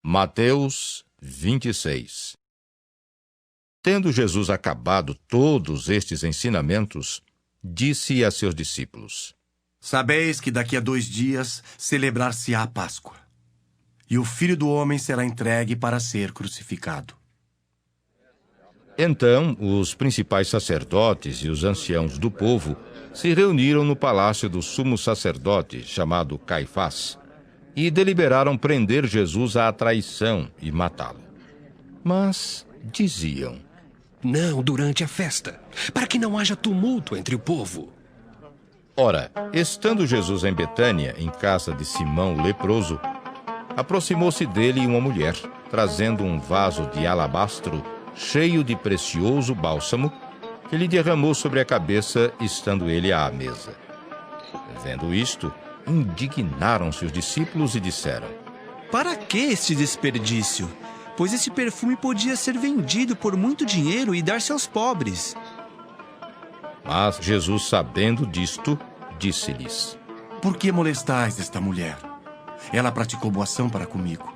Mateus 26. Tendo Jesus acabado todos estes ensinamentos, disse a seus discípulos: Sabeis que daqui a 2 dias celebrar-se-á a Páscoa, e o Filho do Homem será entregue para ser crucificado. Então os principais sacerdotes e os anciãos do povo se reuniram no palácio do sumo sacerdote, chamado Caifás, e deliberaram prender Jesus à traição e matá-lo. Mas diziam: Não durante a festa, para que não haja tumulto entre o povo. Ora, estando Jesus em Betânia, em casa de Simão o leproso, aproximou-se dele uma mulher, trazendo um vaso de alabastro cheio de precioso bálsamo, que lhe derramou sobre a cabeça, estando ele à mesa. Vendo isto, indignaram-se os discípulos e disseram: Para que este desperdício? Pois esse perfume podia ser vendido por muito dinheiro e dar-se aos pobres. Mas Jesus, sabendo disto, disse-lhes: Por que molestais esta mulher? Ela praticou boa ação para comigo.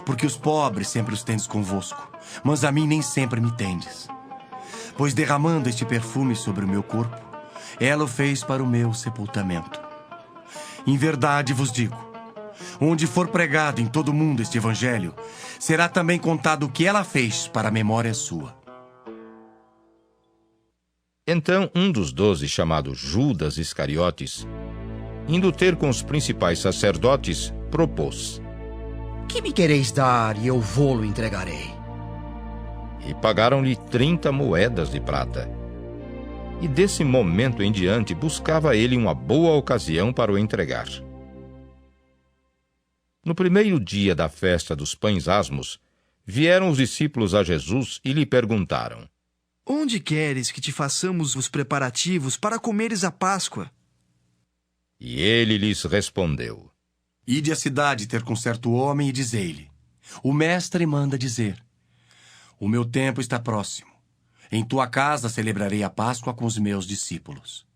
Porque os pobres sempre os tendes convosco, mas a mim nem sempre me tendes. Pois derramando este perfume sobre o meu corpo, ela o fez para o meu sepultamento. Em verdade vos digo, onde for pregado em todo o mundo este evangelho, será também contado o que ela fez para a memória sua. Então um dos 12, chamado Judas Iscariotes, indo ter com os principais sacerdotes, propôs: Que me quereis dar e eu vô-lo entregarei? E pagaram-lhe 30 moedas de prata. E desse momento em diante buscava ele uma boa ocasião para o entregar. No primeiro dia da festa dos pães asmos, vieram os discípulos a Jesus e lhe perguntaram: Onde queres que te façamos os preparativos para comeres a Páscoa? E ele lhes respondeu: Ide à cidade ter com certo homem e dizei-lhe: O mestre manda dizer: O meu tempo está próximo. Em tua casa celebrarei a Páscoa com os meus discípulos.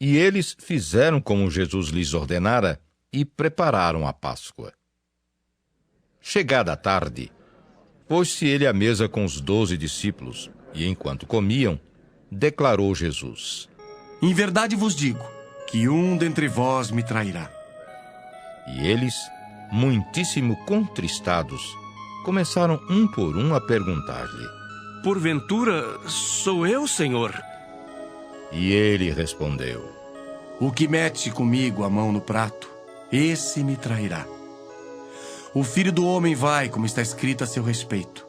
E eles fizeram como Jesus lhes ordenara e prepararam a Páscoa. Chegada a tarde, pôs-se ele à mesa com os 12 discípulos, e enquanto comiam, declarou Jesus: Em verdade vos digo que um dentre vós me trairá. E eles, muitíssimo contristados, começaram um por um a perguntar-lhe: Porventura, sou eu, Senhor? E ele respondeu: O que mete comigo a mão no prato, esse me trairá. O Filho do Homem vai, como está escrito a seu respeito.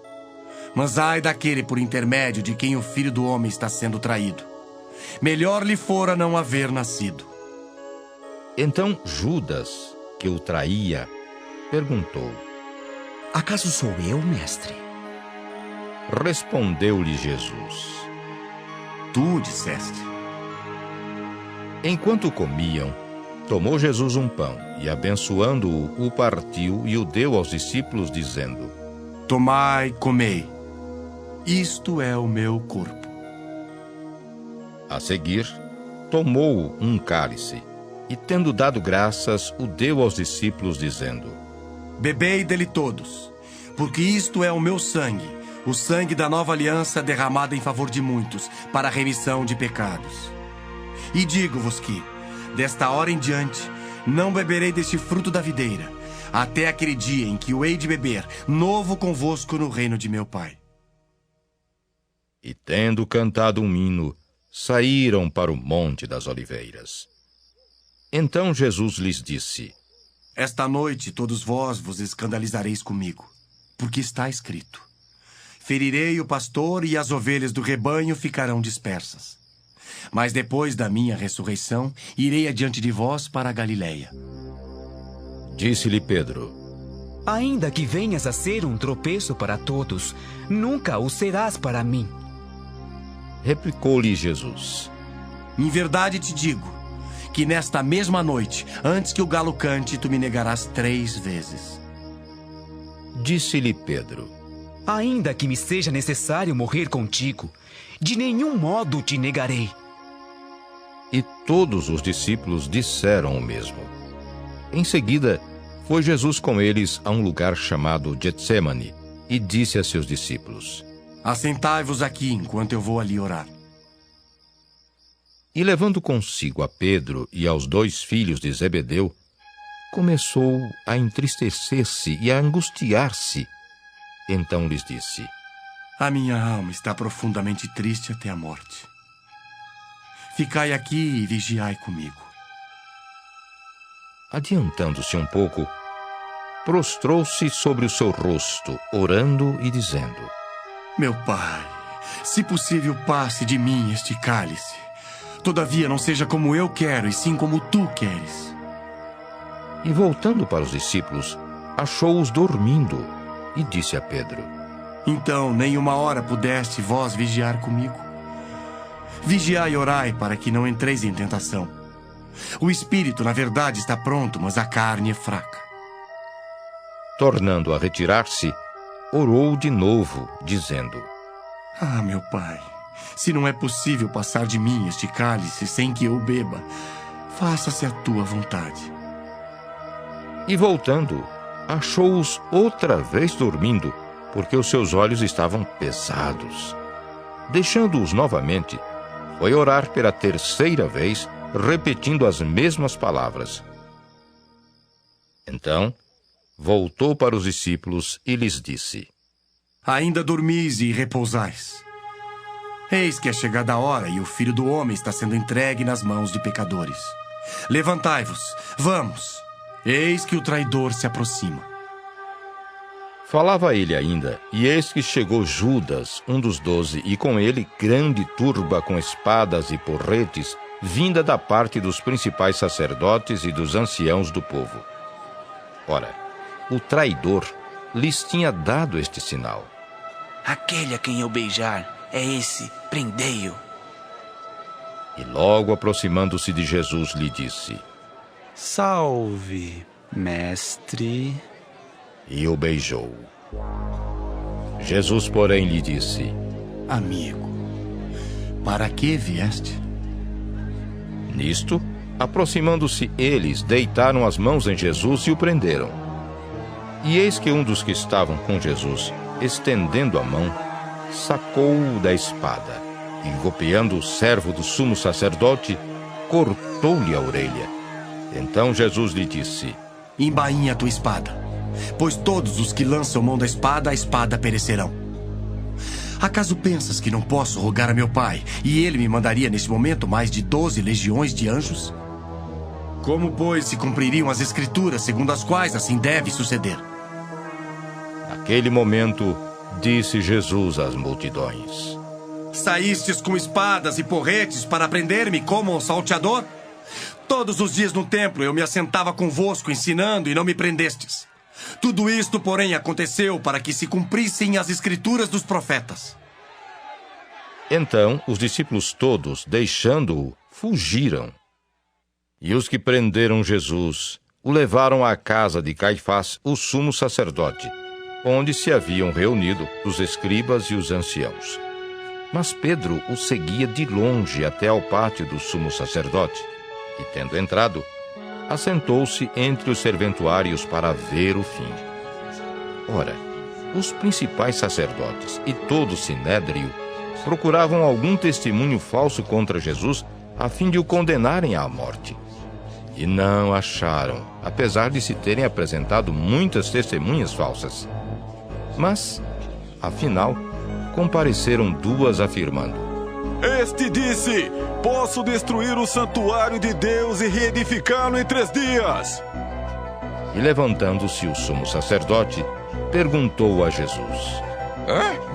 Mas ai daquele por intermédio de quem o Filho do Homem está sendo traído. Melhor lhe fora não haver nascido. Então Judas, que o traía, perguntou: Acaso sou eu, mestre? Respondeu-lhe Jesus: Tu disseste. Enquanto comiam, tomou Jesus um pão e, abençoando-o, o partiu e o deu aos discípulos, dizendo: Tomai, comei. Isto é o meu corpo. A seguir, tomou um cálice e, tendo dado graças, o deu aos discípulos, dizendo: Bebei dele todos, porque isto é o meu sangue, o sangue da nova aliança derramado em favor de muitos, para a remissão de pecados. E digo-vos que, desta hora em diante, não beberei deste fruto da videira, até aquele dia em que o hei de beber, novo convosco no reino de meu Pai. E tendo cantado um hino, saíram para o Monte das Oliveiras. Então Jesus lhes disse: Esta noite todos vós vos escandalizareis comigo, porque está escrito: Ferirei o pastor e as ovelhas do rebanho ficarão dispersas. Mas depois da minha ressurreição, irei adiante de vós para a Galileia. Disse-lhe Pedro: Ainda que venhas a ser um tropeço para todos, nunca o serás para mim. Replicou-lhe Jesus: Em verdade te digo, que nesta mesma noite, antes que o galo cante, tu me negarás 3 vezes. Disse-lhe Pedro: Ainda que me seja necessário morrer contigo, de nenhum modo te negarei. E todos os discípulos disseram o mesmo. Em seguida, Foi Jesus com eles a um lugar chamado Getsêmani e disse a seus discípulos: Assentai-vos aqui enquanto eu vou ali orar. E levando consigo a Pedro e aos 2 filhos de Zebedeu, começou a entristecer-se e a angustiar-se. Então lhes disse: A minha alma está profundamente triste até a morte. Ficai aqui e vigiai comigo. Adiantando-se um pouco, prostrou-se sobre o seu rosto, orando e dizendo: Meu Pai, se possível, passe de mim este cálice. Todavia, não seja como eu quero, e sim como tu queres. E voltando para os discípulos, achou-os dormindo e disse a Pedro: Então, nem uma hora pudeste vós vigiar comigo? Vigiai e orai para que não entreis em tentação. O espírito, na verdade, está pronto, mas a carne é fraca. Tornando a retirar-se, orou de novo, dizendo: Ah, meu Pai, se não é possível passar de mim este cálice sem que eu o beba, faça-se a tua vontade. E voltando, achou-os outra vez dormindo, porque os seus olhos estavam pesados. Deixando-os novamente, foi orar pela 3ª vez, repetindo as mesmas palavras. Então, voltou para os discípulos e lhes disse: Ainda dormis e repousais. Eis que é chegada a hora e o Filho do Homem está sendo entregue nas mãos de pecadores. Levantai-vos, vamos. Eis que o traidor se aproxima. Falava ele ainda, e eis que chegou Judas, um dos 12, e com ele grande turba com espadas e porretes, vinda da parte dos principais sacerdotes e dos anciãos do povo. Ora, o traidor lhes tinha dado este sinal: Aquele a quem eu beijar, é esse, prendei-o. E logo aproximando-se de Jesus, lhe disse: Salve, mestre. E o beijou. Jesus, porém, lhe disse: Amigo, para que vieste? Nisto, aproximando-se eles, deitaram as mãos em Jesus e o prenderam. E eis que um dos que estavam com Jesus, estendendo a mão, sacou-o da espada, e golpeando o servo do sumo sacerdote, cortou-lhe a orelha. Então Jesus lhe disse: Embainha a tua espada, pois todos os que lançam mão da espada, a espada perecerão. Acaso pensas que não posso rogar a meu Pai, e ele me mandaria neste momento mais de 12 legiões de anjos? Como, pois, se cumpririam as escrituras segundo as quais assim deve suceder? Naquele momento, disse Jesus às multidões: Saístes com espadas e porretes para prender-me como um salteador? Todos os dias no templo eu me assentava convosco ensinando e não me prendestes. Tudo isto, porém, aconteceu para que se cumprissem as escrituras dos profetas. Então os discípulos todos, deixando-o, fugiram. E os que prenderam Jesus o levaram à casa de Caifás, o sumo sacerdote, onde se haviam reunido os escribas e os anciãos. Mas Pedro o seguia de longe até ao pátio do sumo sacerdote, e, tendo entrado, assentou-se entre os serventuários para ver o fim. Ora, os principais sacerdotes e todo o sinédrio procuravam algum testemunho falso contra Jesus, a fim de o condenarem à morte. E não acharam, apesar de se terem apresentado muitas testemunhas falsas. Mas, afinal, compareceram 2 afirmando: Este disse: Posso destruir o santuário de Deus e reedificá-lo em 3 dias. E levantando-se o sumo sacerdote, perguntou a Jesus: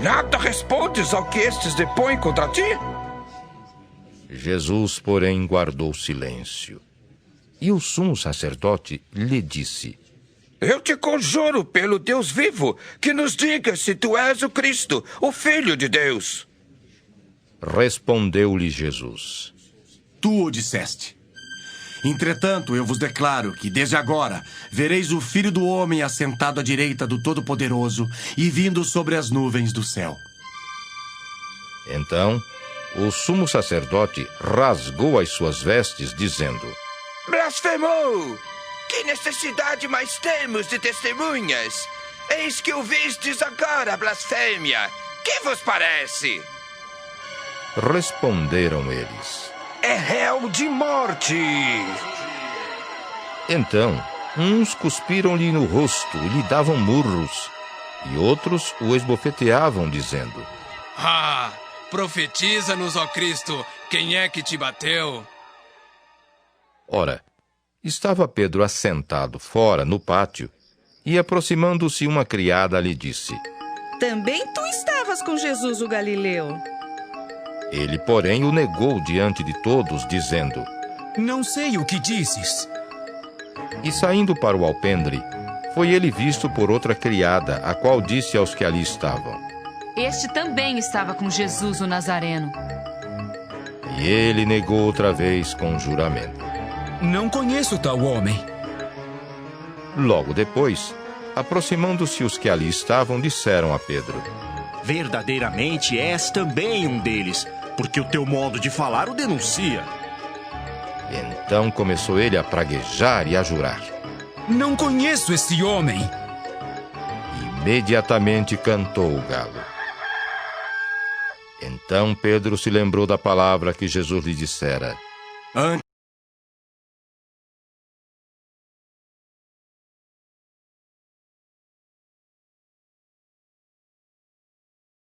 Nada respondes ao que estes depõem contra ti? Jesus, porém, guardou silêncio. E o sumo sacerdote lhe disse: Eu te conjuro pelo Deus vivo, que nos diga se tu és o Cristo, o Filho de Deus. Respondeu-lhe Jesus: Tu o disseste. Entretanto, eu vos declaro que, desde agora, vereis o Filho do Homem assentado à direita do Todo-Poderoso e vindo sobre as nuvens do céu. Então, o sumo sacerdote rasgou as suas vestes, dizendo: Blasfemou! Que necessidade mais temos de testemunhas? Eis que ouvistes agora a blasfêmia. Que vos parece? Responderam eles. É réu de morte. Então, uns cuspiram-lhe no rosto e lhe davam murros, e outros o esbofeteavam, dizendo: Ah, profetiza-nos, ó Cristo, quem é que te bateu? Ora, estava Pedro assentado fora, no pátio, e aproximando-se uma criada lhe disse: Também tu estavas com Jesus o Galileu. Ele, porém, o negou diante de todos, dizendo: Não sei o que dizes. E saindo para o alpendre, foi ele visto por outra criada, a qual disse aos que ali estavam: Este também estava com Jesus o Nazareno. E ele negou outra vez com juramento. Não conheço tal homem. Logo depois, aproximando-se os que ali estavam, disseram a Pedro: Verdadeiramente és também um deles, porque o teu modo de falar o denuncia. Então começou ele a praguejar e a jurar. Não conheço esse homem. Imediatamente cantou o galo. Então Pedro se lembrou da palavra que Jesus lhe dissera: Antes